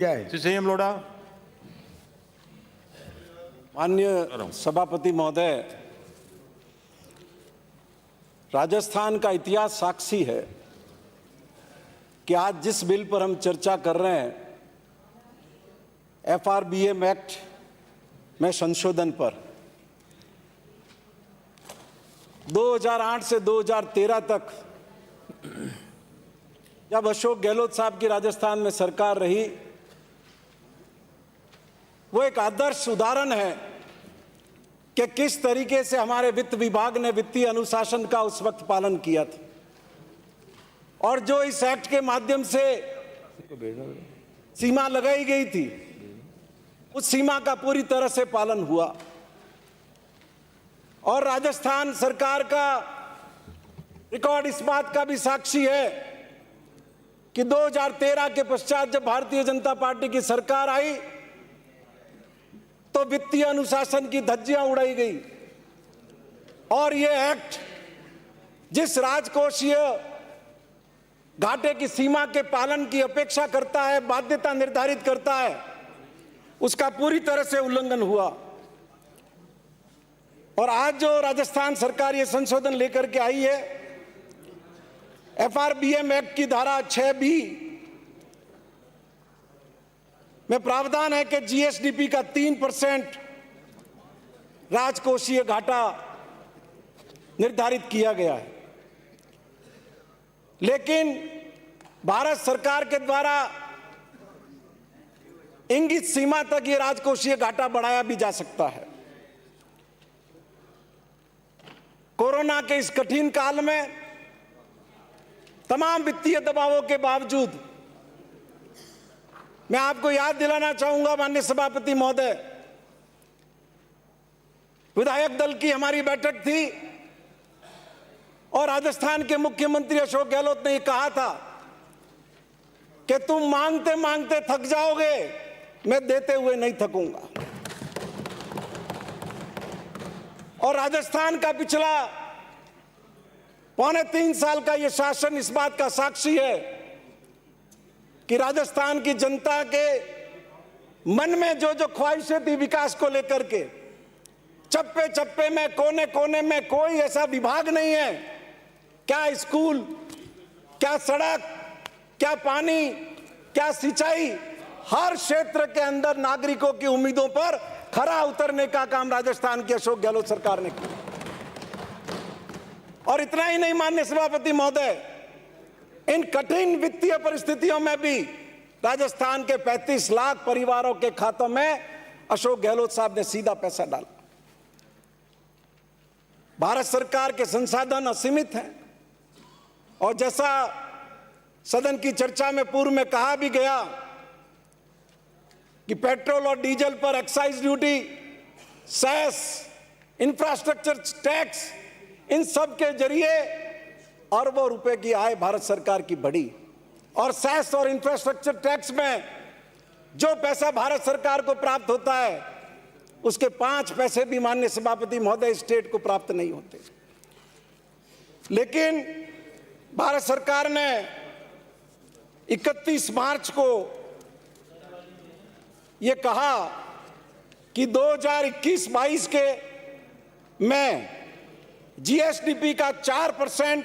क्या है? संयम लोढ़ा। माननीय सभापति महोदय, राजस्थान का इतिहास साक्षी है कि आज जिस बिल पर हम चर्चा कर रहे हैं, FRBM एक्ट में संशोधन पर 2008 से 2013 तक जब अशोक गहलोत साहब की राजस्थान में सरकार रही, वो एक आदर्श उदाहरण है कि किस तरीके से हमारे वित्त विभाग ने वित्तीय अनुशासन का उस वक्त पालन किया था और जो इस एक्ट के माध्यम से सीमा लगाई गई थी, उस सीमा का पूरी तरह से पालन हुआ। और राजस्थान सरकार का रिकॉर्ड इस बात का भी साक्षी है कि 2013 के पश्चात जब भारतीय जनता पार्टी की सरकार आई तो वित्तीय अनुशासन की धज्जियां उड़ाई गई और यह एक्ट जिस राजकोषीय घाटे की सीमा के पालन की अपेक्षा करता है, बाध्यता निर्धारित करता है, उसका पूरी तरह से उल्लंघन हुआ। और आज जो राजस्थान सरकार ये संशोधन लेकर के आई है, FRBM एक्ट की धारा 6B में प्रावधान है कि GSDP का 3% राजकोषीय घाटा निर्धारित किया गया है, लेकिन भारत सरकार के द्वारा इंगित सीमा तक ये राजकोषीय घाटा बढ़ाया भी जा सकता है। कोरोना के इस कठिन काल में तमाम वित्तीय दबावों के बावजूद मैं आपको याद दिलाना चाहूंगा, माननीय सभापति महोदय, विधायक दल की हमारी बैठक थी और राजस्थान के मुख्यमंत्री अशोक गहलोत ने कहा था कि तुम मांगते मांगते थक जाओगे, मैं देते हुए नहीं थकूंगा। और राजस्थान का पिछला 3.25 साल का यह शासन इस बात का साक्षी है कि राजस्थान की जनता के मन में जो जो ख्वाहिशें थी विकास को लेकर के, चप्पे चप्पे में, कोने कोने में कोई ऐसा विभाग नहीं है, क्या स्कूल, क्या सड़क, क्या पानी, क्या सिंचाई, हर क्षेत्र के अंदर नागरिकों की उम्मीदों पर खरा उतरने का काम राजस्थान की अशोक गहलोत सरकार ने किया। और इतना ही नहीं माननीय सभापति महोदय, इन कठिन वित्तीय परिस्थितियों में भी राजस्थान के 35 लाख परिवारों के खातों में अशोक गहलोत साहब ने सीधा पैसा डाला। भारत सरकार के संसाधन असीमित हैं और जैसा सदन की चर्चा में पूर्व में कहा भी गया कि पेट्रोल और डीजल पर excise duty, cess, infrastructure tax, इन सब के जरिए अरबों रुपए की आय भारत सरकार की बढ़ी। और सेस और इंफ्रास्ट्रक्चर टैक्स में जो पैसा भारत सरकार को प्राप्त होता है, उसके 5 पैसे भी माननीय सभापति महोदय स्टेट को प्राप्त नहीं होते। लेकिन भारत सरकार ने 31 मार्च को यह कहा कि 2021-22 के में GSDP का 4%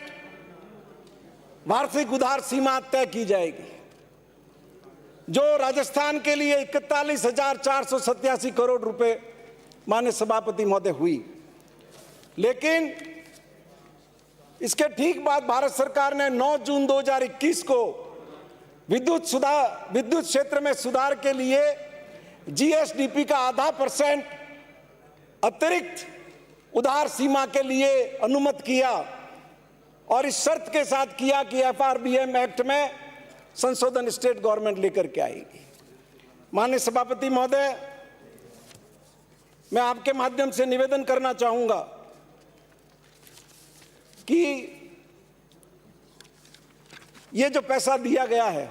वार्षिक उधार सीमा तय की जाएगी, जो राजस्थान के लिए 41,487 करोड़ रुपए माननीय सभापति महोदय हुई। लेकिन इसके ठीक बाद भारत सरकार ने 9 जून 2021 को विद्युत क्षेत्र में सुधार के लिए GSDP का 0.5% अतिरिक्त उधार सीमा के लिए अनुमत किया और इस शर्त के साथ किया कि FRBM एक्ट में संशोधन स्टेट गवर्नमेंट लेकर के आएगी। माननीय सभापति महोदय, मैं आपके माध्यम से निवेदन करना चाहूंगा कि ये जो पैसा दिया गया है,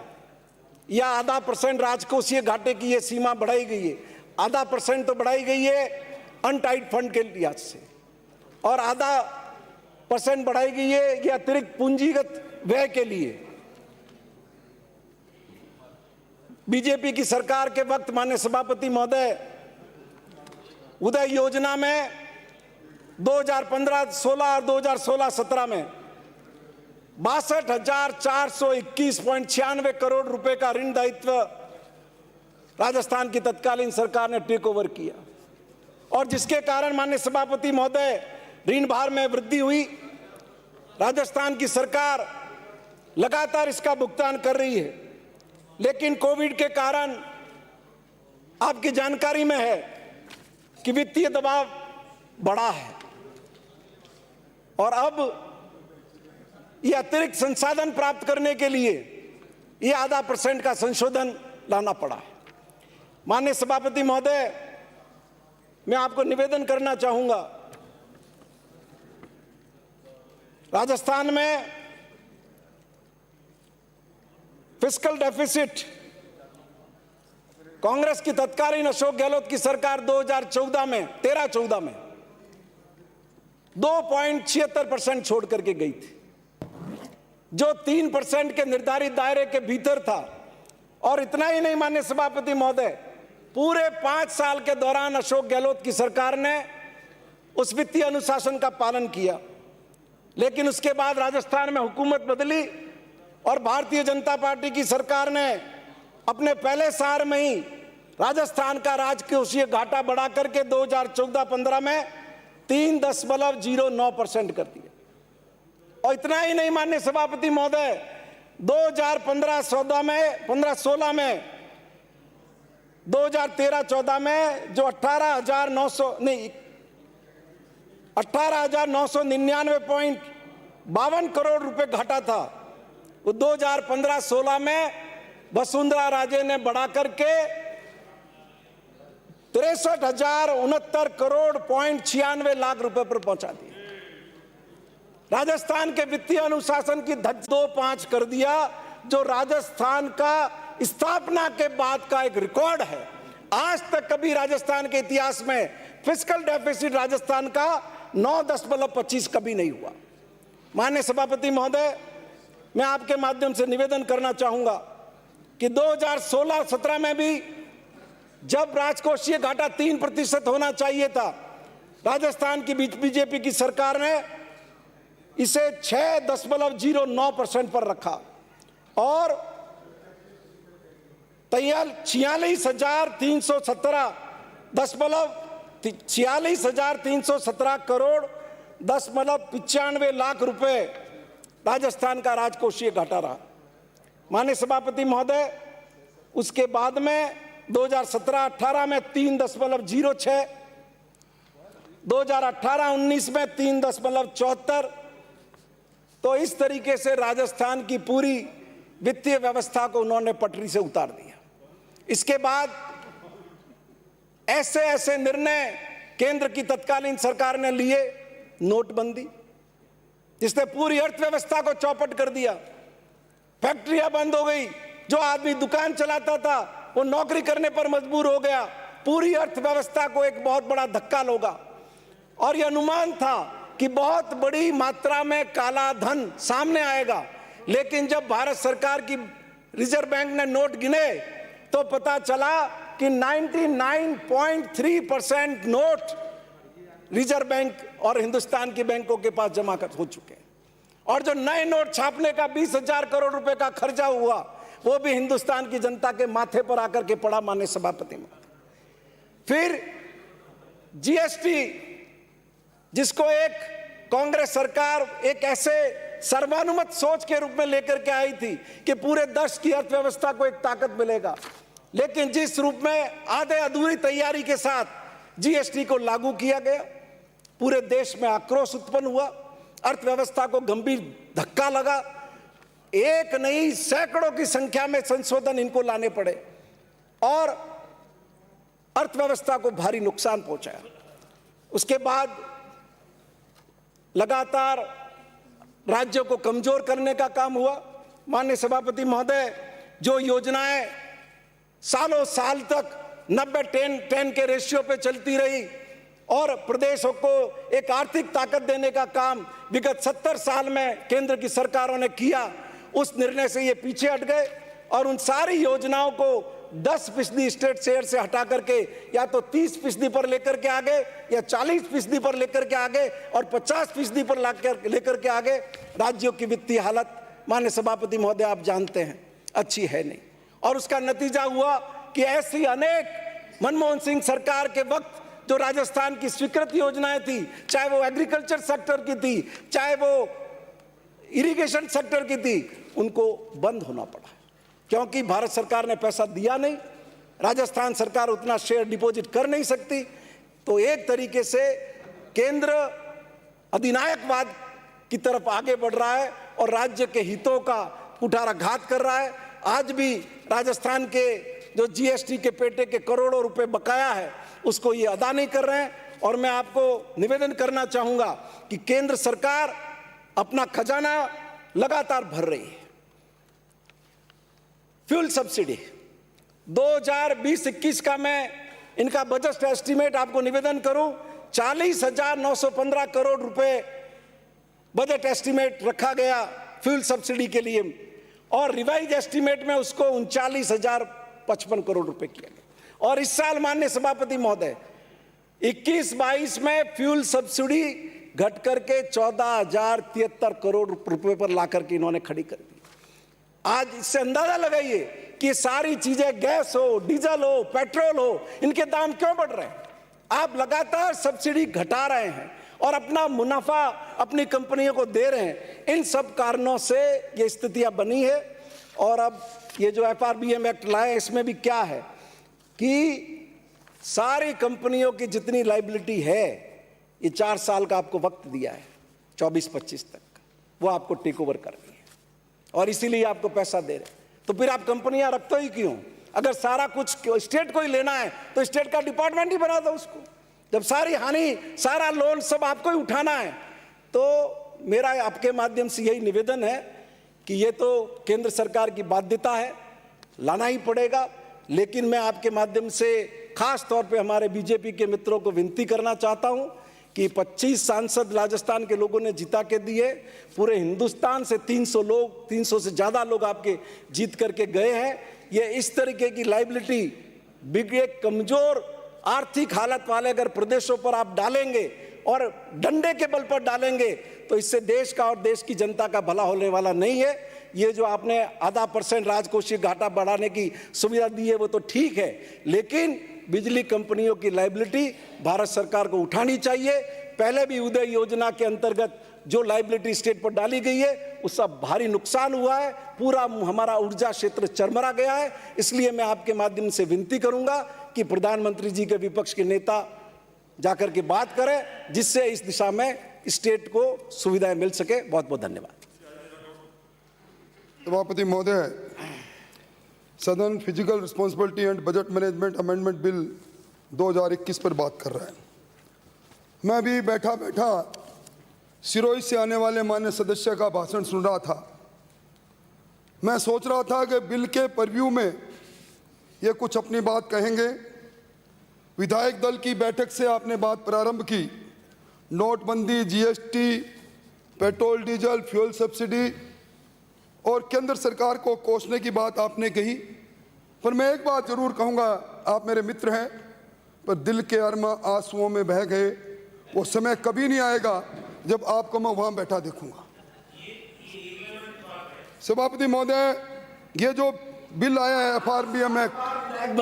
या 0.5% राजकोषीय घाटे की ये सीमा बढ़ाई गई है, 0.5% तो बढ़ाई गई है अनटाइड फंड के लिहाज से, और 0.5% बढ़ाई गई है ये अतिरिक्त पूंजीगत व्यय के लिए। बीजेपी की सरकार के वक्त माननीय सभापति महोदय उदय योजना में 2015-16 और 2016-17 में 62,421.96 करोड़ रुपए का ऋण दायित्व राजस्थान की तत्कालीन सरकार ने टेक ओवर किया और जिसके कारण माननीय सभापति महोदय ऋण भार में वृद्धि हुई। राजस्थान की सरकार लगातार इसका भुगतान कर रही है, लेकिन कोविड के कारण आपकी जानकारी में है कि वित्तीय दबाव बढ़ा है और अब ये अतिरिक्त संसाधन प्राप्त करने के लिए ये 0.5% का संशोधन लाना पड़ा है। माननीय सभापति महोदय, मैं आपको निवेदन करना चाहूंगा, राजस्थान में फिस्कल डेफिसिट कांग्रेस की तत्कालीन अशोक गहलोत की सरकार 2014 में 13-14 में 2.76% छोड़ करके गई थी, जो 3% के निर्धारित दायरे के भीतर था। और इतना ही नहीं माननीय सभापति महोदय, पूरे 5 साल के दौरान अशोक गहलोत की सरकार ने उस वित्तीय अनुशासन का पालन किया, लेकिन उसके बाद राजस्थान में हुकूमत बदली और भारतीय जनता पार्टी की सरकार ने अपने पहले साल में ही राजस्थान का राजकोषीय घाटा बढ़ा करके 2014-15 में 3.09% कर दिया। और इतना ही नहीं माननीय सभापति महोदय, 2015-16 में 2013-14 में जो 18,999.52 करोड़ रुपए घाटा था, वो 2015-16 में वसुंधरा राजे ने बढ़ा करके 63,069 करोड़ 96 लाख रुपए पर पहुंचा दिया। राजस्थान के वित्तीय अनुशासन की धज्जी 2.5 कर दिया, जो राजस्थान का स्थापना के बाद का एक रिकॉर्ड है। आज तक कभी राजस्थान के इतिहास में फिस्कल डेफिसिट राजस्थान का 9.25 कभी नहीं हुआ। माननीय सभापति महोदय, मैं आपके माध्यम से निवेदन करना चाहूंगा कि 2016-17 में भी जब राजकोषीय घाटा 3% होना चाहिए था, राजस्थान की बीजेपी की सरकार ने इसे 6.09% पर रखा और 46,317 करोड़ 95 लाख रुपए राजस्थान का राजकोषीय घाटा रहा। माननीय सभापति महोदय, उसके बाद में 2017-18 में 3.06, 2018-19 में 3.74, तो इस तरीके से राजस्थान की पूरी वित्तीय व्यवस्था को उन्होंने पटरी से उतार दिया। इसके बाद ऐसे ऐसे निर्णय केंद्र की तत्कालीन सरकार ने लिए, नोटबंदी जिसने पूरी अर्थव्यवस्था को चौपट कर दिया, फैक्ट्रियां बंद हो गई, जो आदमी दुकान चलाता था वो नौकरी करने पर मजबूर हो गया, पूरी अर्थव्यवस्था को एक बहुत बड़ा धक्का लगा। और यह अनुमान था कि बहुत बड़ी मात्रा में काला धन सामने आएगा, लेकिन जब भारत सरकार की रिजर्व बैंक ने नोट गिने तो पता चला कि 99.3% नोट रिजर्व बैंक और हिंदुस्तान की बैंकों के पास जमा हो चुके हैं। और जो नए नोट छापने का 20,000 करोड़ रुपए का खर्चा हुआ, वो भी हिंदुस्तान की जनता के माथे पर आकर के पड़ा। माननीय सभापति में फिर जीएसटी, जिसको एक कांग्रेस सरकार एक ऐसे सर्वानुमत सोच के रूप में लेकर के आई थी कि पूरे देश की अर्थव्यवस्था को एक ताकत मिलेगा, लेकिन जिस रूप में आधे अधूरी तैयारी के साथ जीएसटी को लागू किया गया, पूरे देश में आक्रोश उत्पन्न हुआ, अर्थव्यवस्था को गंभीर धक्का लगा। एक नहीं, सैकड़ों की संख्या में संशोधन इनको लाने पड़े और अर्थव्यवस्था को भारी नुकसान पहुंचाया। उसके बाद लगातार राज्यों को कमजोर करने का काम हुआ। माननीय सभापति महोदय, जो योजनाएं सालों साल तक 90-10 के रेशियो पे चलती रही और प्रदेशों को एक आर्थिक ताकत देने का काम विगत 70 साल में केंद्र की सरकारों ने किया, उस निर्णय से ये पीछे हट गए और उन सारी योजनाओं को 10% स्टेट शेयर से हटा करके या तो 30% पर लेकर के आगे या 40% पर लेकर के आगे और 50% पर लेकर के आगे। राज्यों की वित्तीय हालत माननीय सभापति महोदय आप जानते हैं अच्छी है नहीं, और उसका नतीजा हुआ कि ऐसी अनेक मनमोहन सिंह सरकार के वक्त जो राजस्थान की स्वीकृत योजनाएं थी, चाहे वो एग्रीकल्चर सेक्टर की थी, चाहे वो इरिगेशन सेक्टर की थी, उनको बंद होना पड़ा क्योंकि भारत सरकार ने पैसा दिया नहीं। राजस्थान सरकार उतना शेयर डिपॉजिट कर नहीं सकती। तो एक तरीके से केंद्र अधिनायकवाद की तरफ आगे बढ़ रहा है और राज्य के हितों का कुठाराघात कर रहा है। आज भी राजस्थान के जो जीएसटी के पेटे के करोड़ों रुपए बकाया है उसको ये अदा नहीं कर रहे हैं। और मैं आपको निवेदन करना चाहूंगा कि केंद्र सरकार अपना खजाना लगातार भर रही है। फ्यूल सब्सिडी 2020-21 का मैं इनका बजट एस्टीमेट आपको निवेदन करूं, 40,915 करोड़ रुपए बजट एस्टीमेट रखा गया फ्यूल सब्सिडी के लिए और रिवाइज एस्टीमेट में उसको 39,055 करोड़ रुपए किया गया। और इस साल माननीय सभापति महोदय 21-22 में फ्यूल सब्सिडी घट करके 14,073 करोड़ रुपए पर लाकर के इन्होंने खड़ी कर दी। आज इससे अंदाजा लगाइए कि सारी चीजें गैस हो, डीजल हो, पेट्रोल हो, इनके दाम क्यों बढ़ रहे हैं। आप लगातार सब्सिडी घटा रहे हैं और अपना मुनाफा अपनी कंपनियों को दे रहे हैं। इन सब कारणों से ये स्थितियां बनी है। और अब ये जो FRBM एक्ट लाए इसमें भी क्या है कि सारी कंपनियों की जितनी लायबिलिटी है ये 4 साल का आपको वक्त दिया है 24-25 तक, वो आपको टेक ओवर करनी है और इसीलिए आपको पैसा दे रहे हैं। तो फिर आप कंपनियां रखते ही क्यों? अगर सारा कुछ स्टेट को ही लेना है तो स्टेट का डिपार्टमेंट ही बना दो उसको। जब सारी हानि, सारा लोन सब आपको ही उठाना है तो मेरा आपके माध्यम से यही निवेदन है कि ये तो केंद्र सरकार की बाध्यता है, लाना ही पड़ेगा। लेकिन मैं आपके माध्यम से खास तौर पे हमारे बीजेपी के मित्रों को विनती करना चाहता हूं कि 25 सांसद राजस्थान के लोगों ने जिता के दिए, पूरे हिंदुस्तान से 300 से ज़्यादा लोग आपके जीत करके गए हैं। ये इस तरीके की लायबिलिटी बिगड़े कमज़ोर आर्थिक हालत वाले अगर प्रदेशों पर आप डालेंगे और डंडे के बल पर डालेंगे तो इससे देश का और देश की जनता का भला होने वाला नहीं है। ये जो आपने 0.5% राजकोषीय घाटा बढ़ाने की सुविधा दी है वो तो ठीक है, लेकिन बिजली कंपनियों की लायबिलिटी भारत सरकार को उठानी चाहिए। पहले भी उदय योजना के अंतर्गत जो लायबिलिटी स्टेट पर डाली गई है उसका भारी नुकसान हुआ है, पूरा हमारा ऊर्जा क्षेत्र चरमरा गया है। इसलिए मैं आपके माध्यम से विनती करूंगा कि प्रधानमंत्री जी के विपक्ष के नेता जाकर के बात करें जिससे इस दिशा में स्टेट को सुविधाएं मिल सके। बहुत बहुत धन्यवाद। सभापति महोदय, सदन physical responsibility and budget management amendment bill 2021 पर बात कर रहा है। मैं भी बैठा बैठा सिरोही से आने वाले माननीय सदस्य का भाषण सुन रहा था। मैं सोच रहा था कि बिल के परव्यू में ये कुछ अपनी बात कहेंगे। विधायक दल की बैठक से आपने बात प्रारंभ की, नोटबंदी, GST, petrol diesel, fuel subsidy और केंद्र सरकार को कोसने की बात आपने कही। पर मैं एक बात जरूर कहूँगा, आप मेरे मित्र हैं, पर दिल के अरमा आंसुओं में बह गए। वो समय कभी नहीं आएगा जब आपको मैं वहाँ बैठा देखूंगा। सभापति महोदय, ये जो बिल आया है FRBM एक्ट